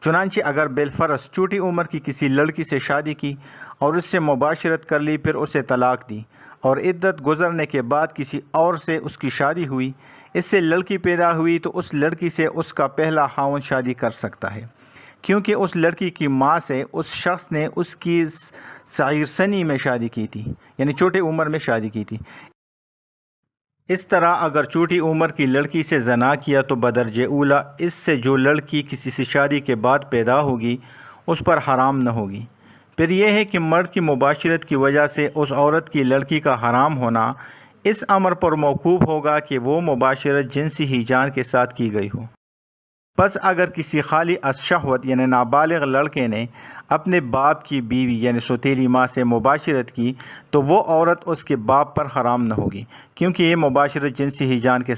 چنانچہ اگر بالفرض چھوٹی عمر کی کسی لڑکی سے شادی کی اور اس سے مباشرت کر لی، پھر اسے طلاق دی اور عدت گزرنے کے بعد کسی اور سے اس کی شادی ہوئی، اس سے لڑکی پیدا ہوئی، تو اس لڑکی سے اس کا پہلا خاوند شادی کر سکتا ہے، کیونکہ اس لڑکی کی ماں سے اس شخص نے اس کی صغیر سنی میں شادی کی تھی، یعنی چھوٹی عمر میں شادی کی تھی۔ اس طرح اگر چھوٹی عمر کی لڑکی سے زنا کیا تو بدرجہ اولیٰ اس سے جو لڑکی کسی سے شادی کے بعد پیدا ہوگی اس پر حرام نہ ہوگی۔ پھر یہ ہے کہ مرد کی مباشرت کی وجہ سے اس عورت کی لڑکی کا حرام ہونا اس امر پر موقوف ہوگا کہ وہ مباشرت جنسی ہیجان کے ساتھ کی گئی ہو۔ پس اگر کسی خالی از شہوت یعنی نابالغ لڑکے نے اپنے باپ کی بیوی یعنی سوتیلی ماں سے مباشرت کی تو وہ عورت اس کے باپ پر حرام نہ ہوگی، کیونکہ یہ مباشرت جنسی ہیجان کے